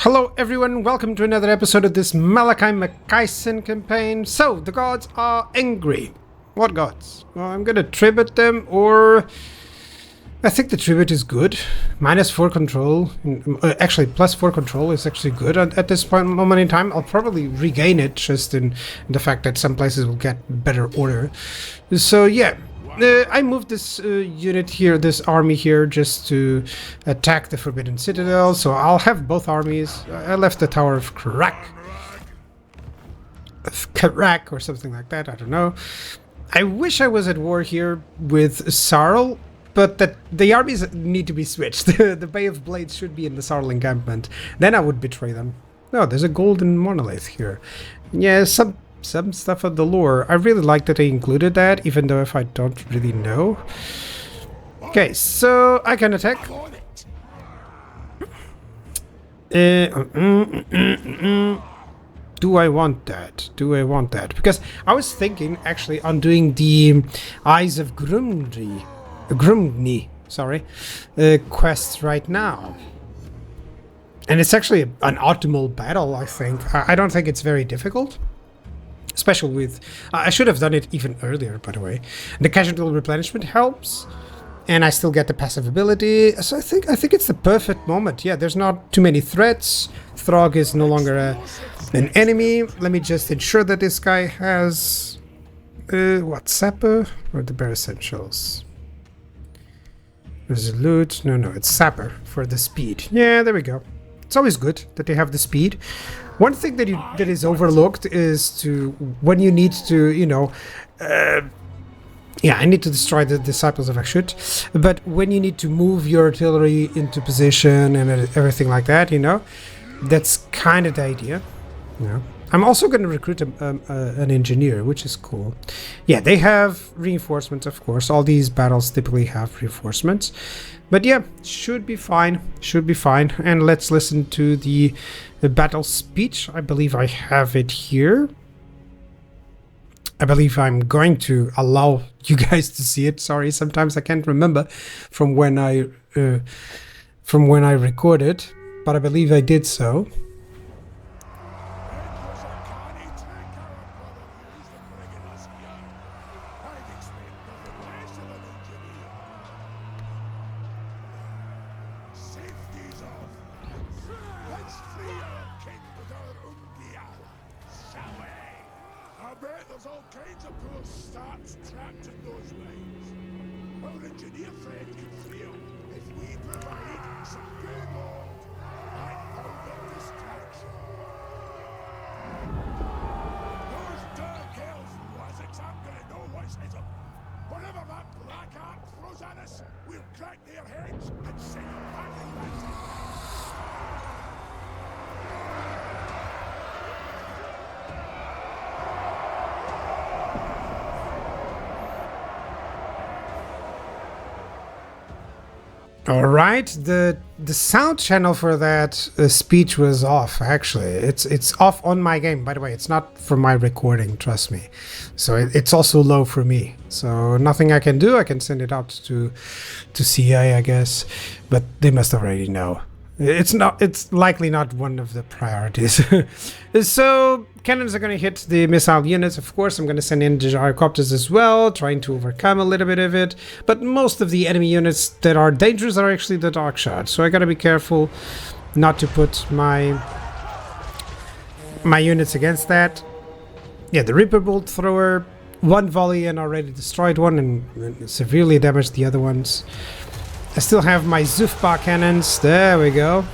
Hello everyone, welcome to another episode of this Malakai campaign. So, the gods are angry. What gods? Well, I'm gonna tribute them, or... I think the tribute is good. -4 control. Actually, +4 control is actually good at this moment in time. I'll probably regain it just in the fact that some places will get better order. So, yeah. I moved this unit here, this army here, just to attack the Forbidden Citadel, so I'll have both armies. I left the Tower of Karak or something like that, I don't know. I wish I was at war here with Sarl, but that the armies need to be switched. The Bay of Blades should be in the Sarl encampment. Then I would betray them. Oh, there's a golden monolith here. Yeah, some stuff of the lore. I really like that they included that, even though if I don't really know. Okay, so I can attack. Do I want that? Do I want that? Because I was thinking actually on doing the Eyes of Grumngi, sorry, quest right now. And it's actually an optimal battle, I think. I don't think it's very difficult. Especially with... I should have done it even earlier, by the way. The casual replenishment helps. And I still get the passive ability. So I think it's the perfect moment. Yeah, there's not too many threats. Throg is no longer an enemy. Let me just ensure that this guy has... what? Sapper? Or the bare essentials? Resolute? No, it's Sapper for the speed. Yeah, there we go. It's always good that they have the speed. One thing that is overlooked is to when you need to, I need to destroy the disciples of Ashut, but when you need to move your artillery into position and everything like that, that's kind of the idea. I'm also going to recruit an engineer, which is cool. Yeah, they have reinforcements, of course. All these battles typically have reinforcements. But yeah, should be fine. Should be fine. And let's listen to the battle speech. I believe I have it here. I believe I'm going to allow you guys to see it. Sorry, sometimes I can't remember from when I recorded, but I believe I did so. All right, the sound channel for that speech was off. Actually, it's off on my game. By the way, it's not for my recording. Trust me. So it's also low for me. So nothing I can do. I can send it out to CA, I guess, but they must already know. It's likely not one of the priorities. So cannons are going to hit the missile units. Of course, I'm going to send in the gyrocopters as well, trying to overcome a little bit of it. But most of the enemy units that are dangerous are actually the dark shot. So I got to be careful not to put my units against that. Yeah, the Reaper Bolt Thrower, one volley and already destroyed one and severely damaged the other ones. I still have my Zufba cannons. There we go.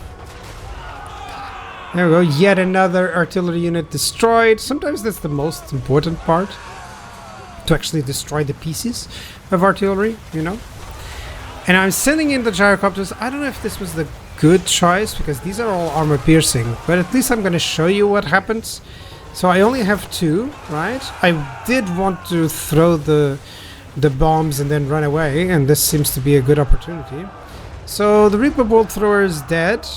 There we go. Yet another artillery unit destroyed. Sometimes that's the most important part. To actually destroy the pieces of artillery, And I'm sending in the gyrocopters. I don't know if this was the good choice, because these are all armor piercing. But at least I'm going to show you what happens. So I only have 2, right? I did want to throw the bombs and then run away, and this seems to be a good opportunity. So the Reaper Bolt Thrower is dead,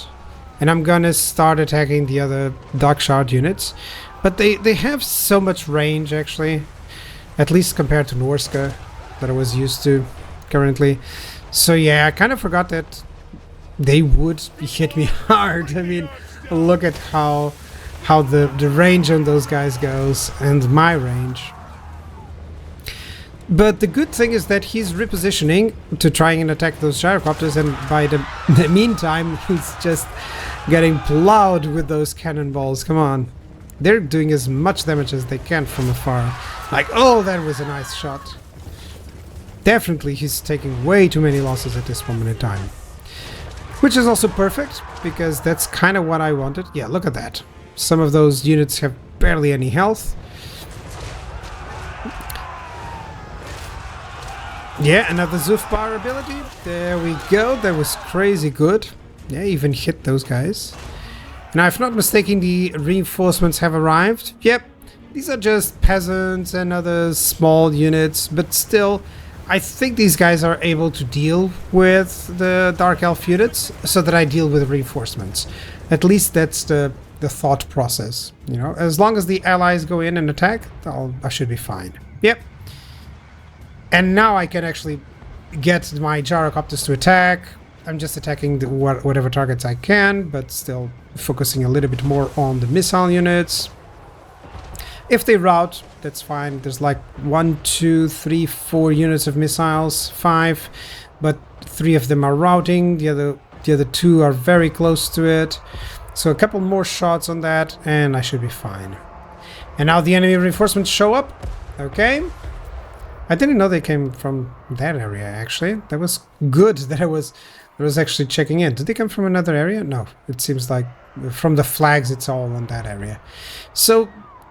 and I'm gonna start attacking the other Dark Shard units. But they have so much range, actually, at least compared to Norska that I was used to currently. So yeah, I kind of forgot that they would hit me hard. I mean, look at how the range on those guys goes and my range. But the good thing is that he's repositioning to try and attack those gyrocopters, and by the meantime, he's just getting plowed with those cannonballs. Come on. They're doing as much damage as they can from afar. Like, oh, that was a nice shot. Definitely, he's taking way too many losses at this moment in time. Which is also perfect, because that's kind of what I wanted. Yeah, look at that. Some of those units have barely any health. Yeah, another Zoof power ability. There we go. That was crazy good. Yeah, even hit those guys. Now, if not mistaken, the reinforcements have arrived. Yep, these are just peasants and other small units, but still, I think these guys are able to deal with the Dark Elf units, so that I deal with reinforcements. At least that's the thought process. You know, as long as the allies go in and attack, I should be fine. Yep. And now I can actually get my gyrocopters to attack. I'm just attacking whatever targets I can, but still focusing a little bit more on the missile units. If they rout, that's fine. There's like 1, 2, 3, 4 units of missiles, 5, but 3 of them are routing. The other 2 are very close to it. So a couple more shots on that, and I should be fine. And now the enemy reinforcements show up. Okay. I didn't know they came from that area, actually. That was good that I was actually checking in. Did they come from another area? No, it seems like from the flags it's all on that area. So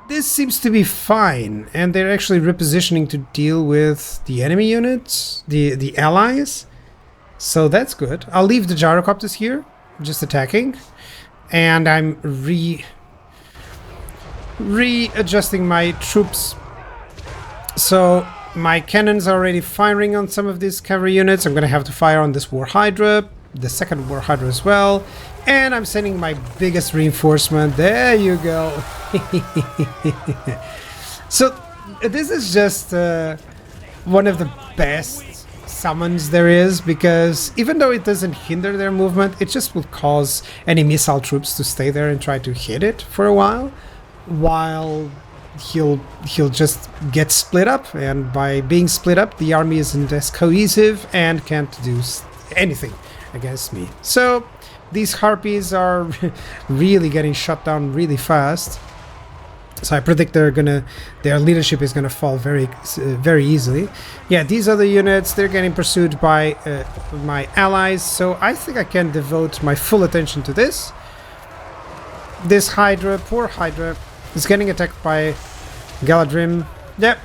this seems to be fine, and they're actually repositioning to deal with the enemy units, the allies. So that's good. I'll leave the gyrocopters here, just attacking, and I'm readjusting my troops. So my cannons are already firing on some of these cavalry units. I'm going to have to fire on this War Hydra, the second War Hydra as well. And I'm sending my biggest reinforcement. There you go. So this is just one of the best summons there is, because even though it doesn't hinder their movement, it just will cause any missile troops to stay there and try to hit it for a while he'll just get split up, and by being split up, the army isn't as cohesive and can't do anything against me. So these harpies are really getting shut down really fast. So I predict their leadership is gonna fall very easily. Yeah, these other units, they're getting pursued by my allies. So I think I can devote my full attention to this. This Hydra, poor Hydra, is getting attacked by Galadrim. Yep.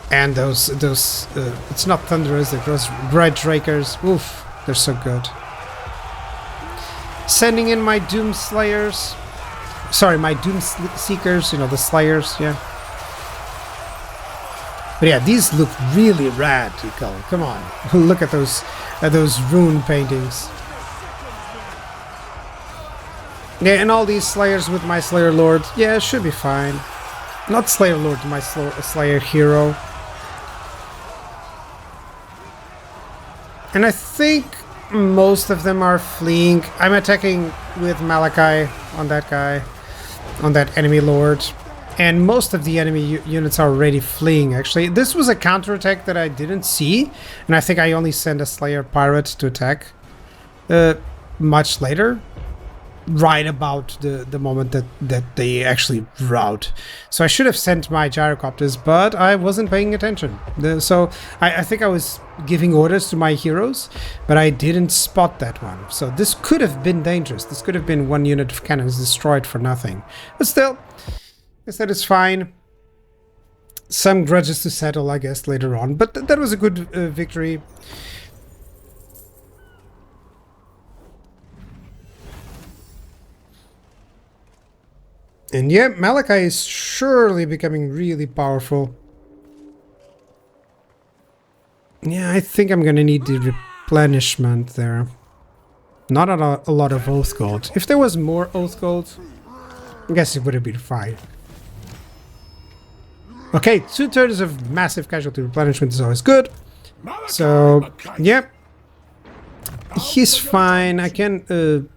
And those it's not Thunderers, they're those Grudge Rakers. Oof, they're so good. Sending in my Doom Slayers. Sorry, my Doom Seekers, you know, the Slayers, yeah. But yeah, these look really rad, Nicole. Come on. Look at those rune paintings. Yeah, and all these Slayers with my Slayer Lord. Yeah, should be fine. Not Slayer Lord, my Slayer Hero. And I think most of them are fleeing. I'm attacking with Malakai on that guy, on that enemy Lord. And most of the enemy units are already fleeing, actually. This was a counterattack that I didn't see. And I think I only sent a Slayer Pirate to attack much later. Right about the moment that they actually rout. So I should have sent my gyrocopters, but I wasn't paying attention. So I think I was giving orders to my heroes, but I didn't spot that one. So this could have been dangerous. This could have been one unit of cannons destroyed for nothing. But still, I said it's fine. Some grudges to settle, I guess, later on. But that was a good victory. And yeah, Malakai is surely becoming really powerful. Yeah, I think I'm gonna need the replenishment there. Not a lot of Oath Gold. If there was more Oath Gold, I guess it would have been fine. Okay, 2 turns of massive casualty replenishment is always good. So, yeah. He's fine. I can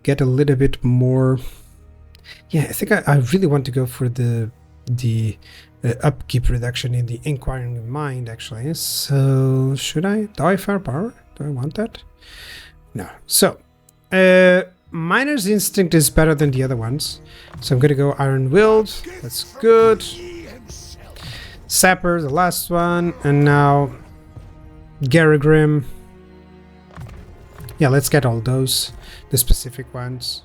get a little bit more. Yeah, I think I really want to go for the upkeep reduction in the Inquiring Mind, actually. So, should I? Die Firepower? Do I want that? No. So, Miner's Instinct is better than the other ones. So I'm going to go Iron Willed. That's good. Sapper, the last one. And now Garagrim. Yeah, let's get all those. The specific ones.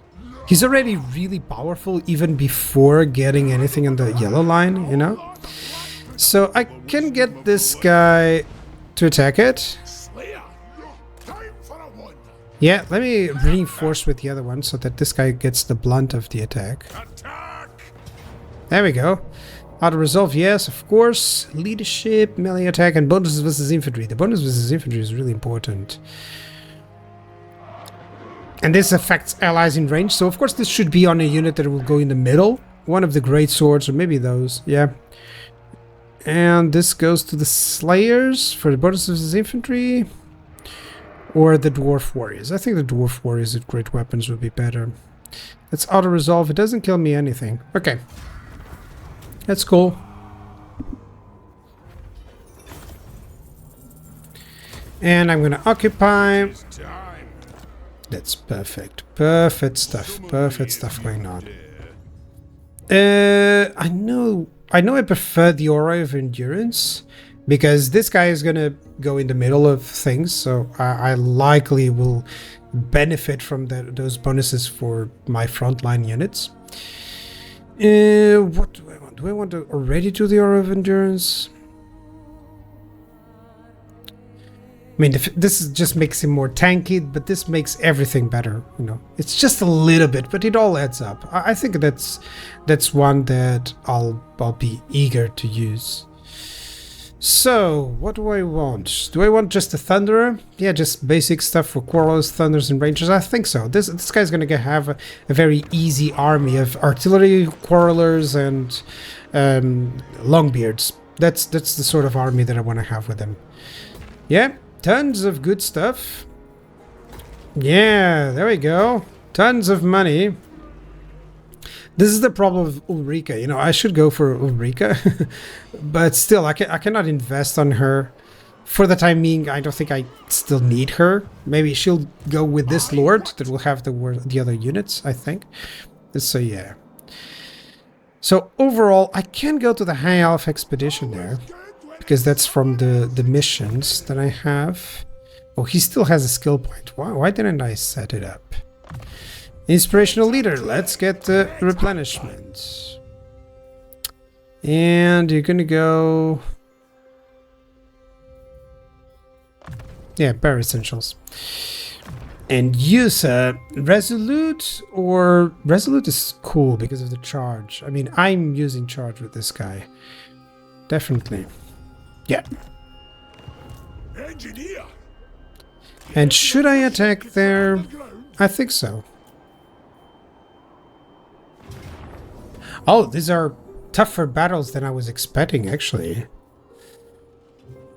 He's already really powerful even before getting anything on the yellow line, you know? So I can get this guy to attack it. Yeah, let me reinforce with the other one so that this guy gets the blunt of the attack. There we go. Auto resolve, yes, of course. Leadership, melee attack, and bonuses versus infantry. The bonus versus infantry is really important. And this affects allies in range, so of course this should be on a unit that will go in the middle. One of the great swords, or maybe those, yeah. And this goes to the Slayers for the bonuses versus infantry. Or the Dwarf Warriors. I think the Dwarf Warriors with great weapons would be better. Let's auto-resolve. It doesn't kill me anything. Okay. That's cool. And I'm going to occupy. That's perfect. Perfect stuff. Perfect stuff going on. I know I prefer the Aura of Endurance. Because this guy is going to go in the middle of things, so I likely will benefit from those bonuses for my frontline units. What do I want? Do I want to already do the Aura of Endurance? I mean, this just makes him more tanky, but this makes everything better, you know. It's just a little bit, but it all adds up. I think that's one that I'll be eager to use. So, what do I want? Do I want just a Thunderer? Yeah, just basic stuff for Quarrelers, Thunders, and Rangers. I think so. This guy's going to have a very easy army of Artillery, Quarrelers, and Longbeards. That's the sort of army that I want to have with him. Yeah, tons of good stuff. Yeah, there we go. Tons of money. This is the problem with Ulrika. You know, I should go for Ulrika, but still, I cannot invest on her. For the time being, I don't think I still need her. Maybe she'll go with this Lord that will have the other units, I think. So, yeah. So, overall, I can go to the High Elf Expedition there, because that's from the missions that I have. Oh, he still has a skill point. Why didn't I set it up? Inspirational Leader, let's get the replenishment. And you're gonna go... Yeah, Bare Essentials. And use Resolute, or... Resolute is cool because of the charge. I mean, I'm using charge with this guy. Definitely. Yeah. Engineer. And should I attack there? I think so. Oh, these are tougher battles than I was expecting, actually.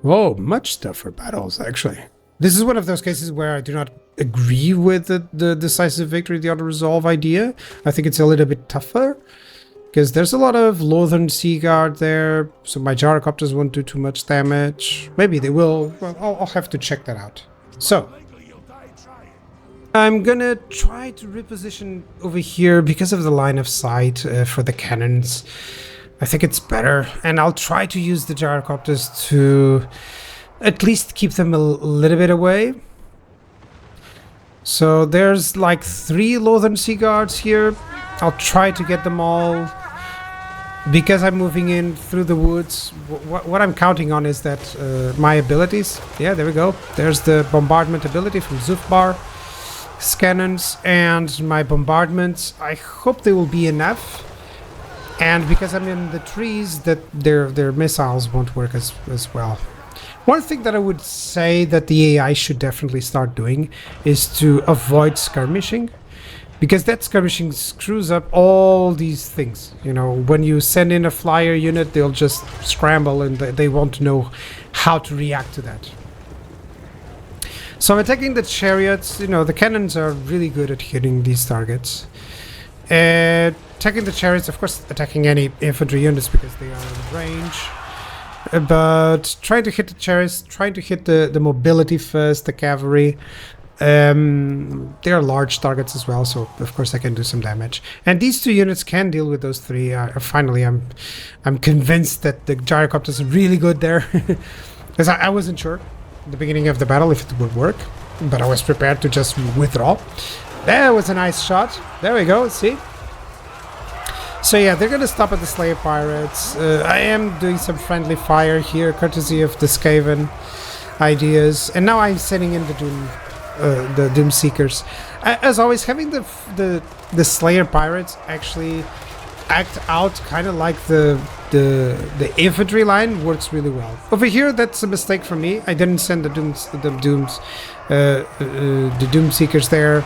Whoa, much tougher battles, actually. This is one of those cases where I do not agree with the decisive victory, the auto-resolve idea. I think it's a little bit tougher. Because there's a lot of Lothern Sea Guard there, so my gyrocopters won't do too much damage. Maybe they will. Well, I'll have to check that out. So, I'm gonna try to reposition over here because of the line of sight for the cannons. I think it's better, and I'll try to use the gyrocopters to at least keep them a little bit away. So there's like 3 Lothern Sea Guards here. I'll try to get them all. Because I'm moving in through the woods, what I'm counting on is that my abilities... Yeah, there we go. There's the bombardment ability from Zufbar. Cannons and my bombardments. I hope they will be enough. And because I'm in the trees, that their missiles won't work as well. One thing that I would say that the AI should definitely start doing is to avoid skirmishing. because that skirmishing screws up all these things. You know, when you send in a flyer unit, they'll just scramble and they won't know how to react to that. So I'm attacking the chariots. You know, the cannons are really good at hitting these targets. Attacking the chariots, of course, attacking any infantry units because they are in range. But trying to hit the chariots, trying to hit the mobility first, the cavalry. They are large targets as well, so of course I can do some damage. And these two units can deal with those three. Finally, I'm convinced that the gyrocopter is really good there, because I wasn't sure at the beginning of the battle if it would work, but I was prepared to just withdraw. That was a nice shot. There we go. See. So yeah, they're gonna stop at the Slayer Pirates. I am doing some friendly fire here, courtesy of the Skaven ideas, and now I'm sending in the Doom Seekers. As always, having the Slayer Pirates actually act out kind of like the infantry line works really well. Over here, that's a mistake for me. I didn't send the Doom Seekers there.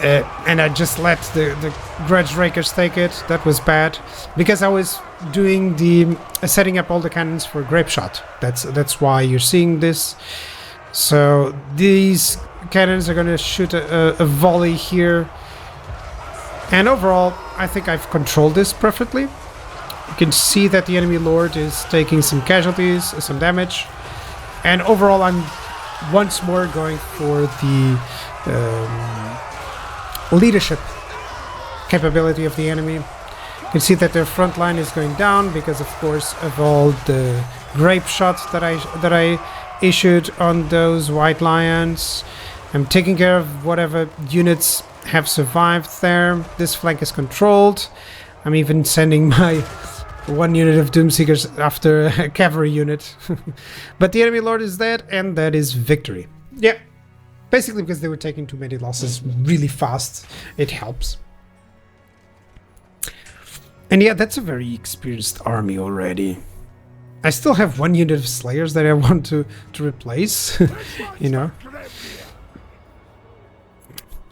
And I just let the Grudge Rakers take it. That was bad, because I was doing setting up all the cannons for Grape Shot. That's why you're seeing this. So these cannons are going to shoot a volley here. And overall, I think I've controlled this perfectly. You can see that the enemy lord is taking some casualties, some damage. And overall, I'm once more going for the leadership capability of the enemy. You can see that their front line is going down because, of course, of all the grape shots that I issued on those white lions. I'm taking care of whatever units have survived there. This flank is controlled. I'm even sending my one unit of Doomseekers after a cavalry unit. But the enemy lord is dead, and that is victory. Yeah. Basically because they were taking too many losses really fast. It helps. And yeah, that's a very experienced army already. I still have one unit of Slayers that I want to replace, you know.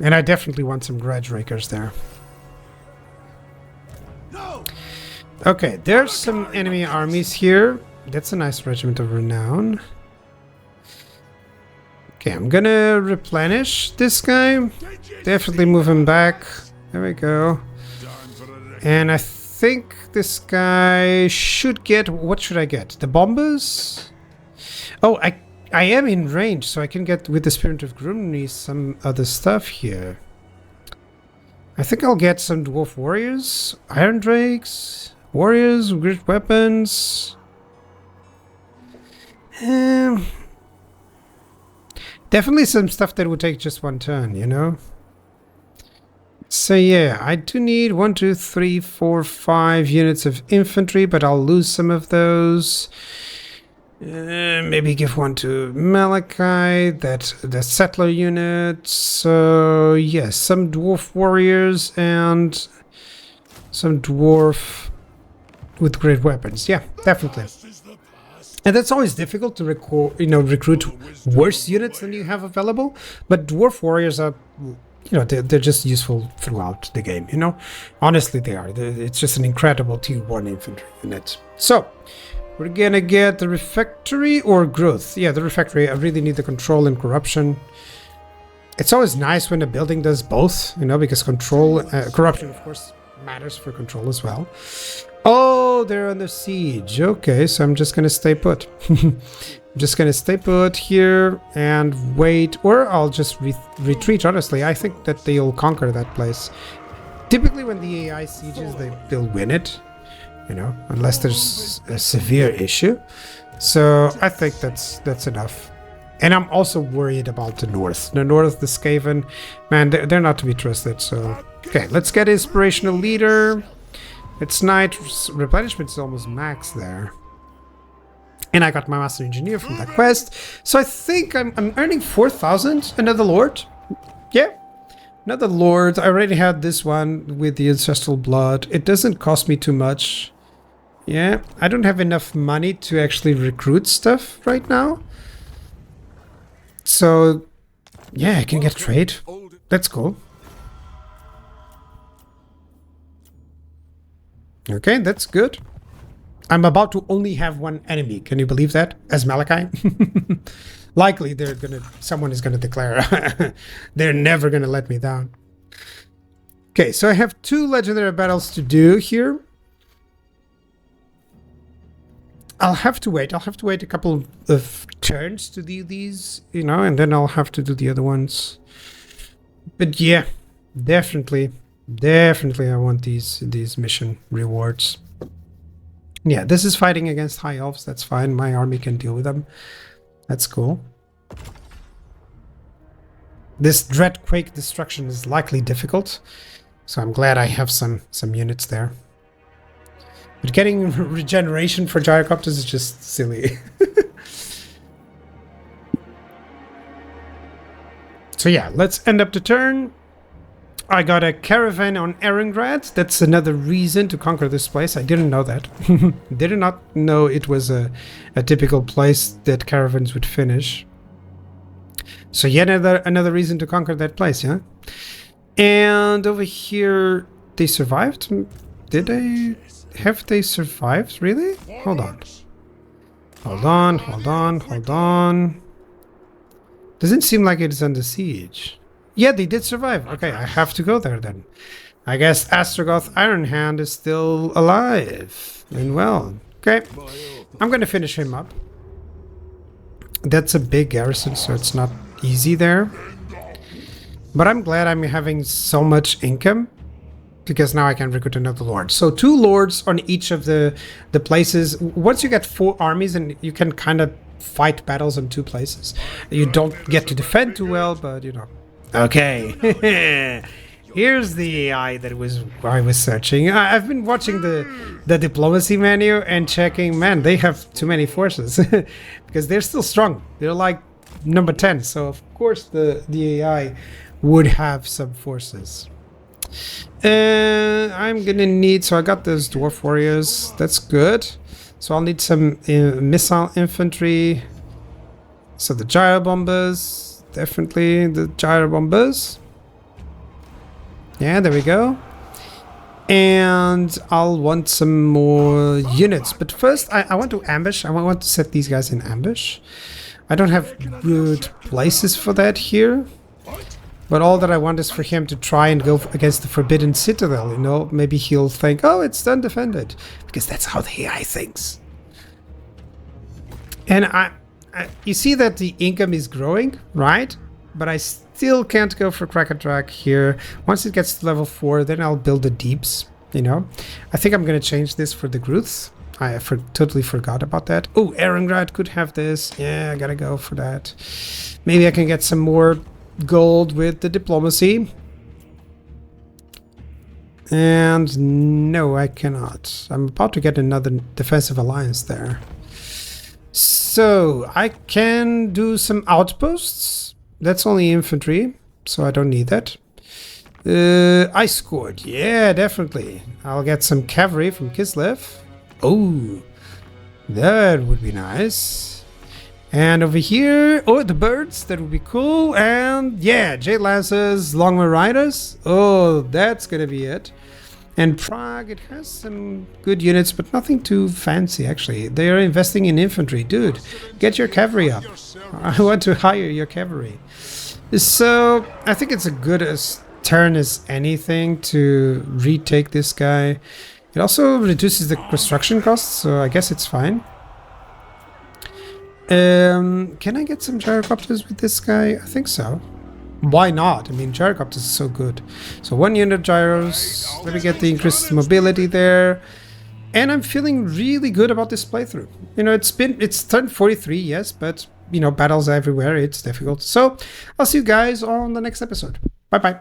And I definitely want some Grudge Rakers there. Okay, there's some enemy armies here. That's a nice regiment of renown. Okay, I'm gonna replenish this guy. Definitely move him back. There we go. And I think this guy should get... What should I get? The bombers? Oh, I am in range, so I can get, with the Spirit of Grumngi, some other stuff here. I think I'll get some Dwarf Warriors, Iron Drakes, Warriors, Great Weapons. Definitely some stuff that would take just one turn, you know? So yeah, I do need 1, 2, 3, 4, 5 units of infantry, but I'll lose some of those. Maybe give one to Malakai, the settler unit. So yes, some dwarf warriors and some dwarf with great weapons. Yeah, definitely. And that's always difficult to recruit worse units than you have available. But dwarf warriors are, they're just useful throughout the game. Honestly, they are. It's just an incredible tier 1 infantry unit. So we're gonna get the refectory or growth. Yeah, the refectory. I really need the control and corruption. It's always nice when a building does both, because corruption, of course, matters for control as well. Oh, they're under siege. Okay, so I'm just gonna stay put. I'm just gonna stay put here and wait, or I'll just retreat. Honestly, I think that they'll conquer that place. Typically, when the AI sieges, they'll win it. Unless there's a severe issue. So I think that's enough. And I'm also worried about the north. The north, the Skaven, man, they're not to be trusted. So okay, let's get inspirational leader. It's night. Replenishment is almost max there. And I got my master engineer from that quest. So I think I'm earning 4,000. Another lord. Yeah. Another lord. I already had this one with the ancestral blood. It doesn't cost me too much. Yeah, I don't have enough money to actually recruit stuff right now. So, yeah, I can get trade. That's cool. Okay, that's good. I'm about to only have one enemy. Can you believe that? As Malakai? Likely someone is gonna declare they're never gonna let me down. Okay, so I have 2 legendary battles to do here. I'll have to wait. I'll have to wait a couple of turns to do these, you know, and then I'll have to do the other ones. But yeah, definitely I want these mission rewards. Yeah, this is fighting against high elves. That's fine. My army can deal with them. That's cool. This Dreadquake destruction is likely difficult, so I'm glad I have some units there. But getting regeneration for gyrocopters is just silly. So yeah, let's end up the turn. I got a caravan on Erengrad. That's another reason to conquer this place. I didn't know that. Did not know it was a typical place that caravans would finish. So yet another reason to conquer that place, yeah? And over here, they survived? Did they? Have they survived? Really? Hold on. Hold on. Doesn't seem like it's under siege. Yeah, they did survive. Okay, I have to go there then. I guess Astrogoth Ironhand is still alive and well. Okay, I'm going to finish him up. That's a big garrison, so it's not easy there. But I'm glad I'm having so much income, because now I can recruit another lord. So 2 lords on each of the places. Once you get 4 armies, and you can kind of fight battles in 2 places. You don't get to defend too well, but you know. Okay. Here's the AI that I was searching. I've been watching the diplomacy menu and checking, man, they have too many forces. Because they're still strong. They're like number 10. So of course the AI would have some forces. I'm gonna need, so I got those dwarf warriors, that's good. So I'll need some missile infantry. So the gyro bombers, definitely the gyro bombers. Yeah, there we go. And I'll want some more units, but first I want to ambush. I want to set these guys in ambush. I don't have good places for that here. But all that I want is for him to try and go against the Forbidden Citadel, you know? Maybe he'll think, oh, it's undefended. Because that's how the AI thinks. And you see that the income is growing, right? But I still can't go for Krakatrak here. Once it gets to level 4, then I'll build the deeps, you know? I think I'm going to change this for the Gruths. I totally forgot about that. Oh, Erengrad could have this. Yeah, I gotta go for that. Maybe I can get some more gold with the diplomacy. And no, I cannot. I'm about to get another defensive alliance there. So I can do some outposts. That's only infantry, so I don't need that. Ice Court, yeah, definitely. I'll get some cavalry from Kislev. Oh, that would be nice. And over here, oh, the birds, that would be cool. And yeah, Jade Lancers, Longman Riders. Oh, that's gonna be it. And Prague, it has some good units, but nothing too fancy, actually. They are investing in infantry. Dude, get your cavalry up. I want to hire your cavalry. So, I think it's a good turn as anything to retake this guy. It also reduces the construction costs, so I guess it's fine. Can I get some gyrocopters with this guy? I think so. Why not? I mean, gyrocopters is so good. So 1 unit gyros. Let me get the increased mobility there. And I'm feeling really good about this playthrough. You know, it's turn 43, yes, but, you know, battles everywhere. It's difficult. So I'll see you guys on the next episode. Bye-bye.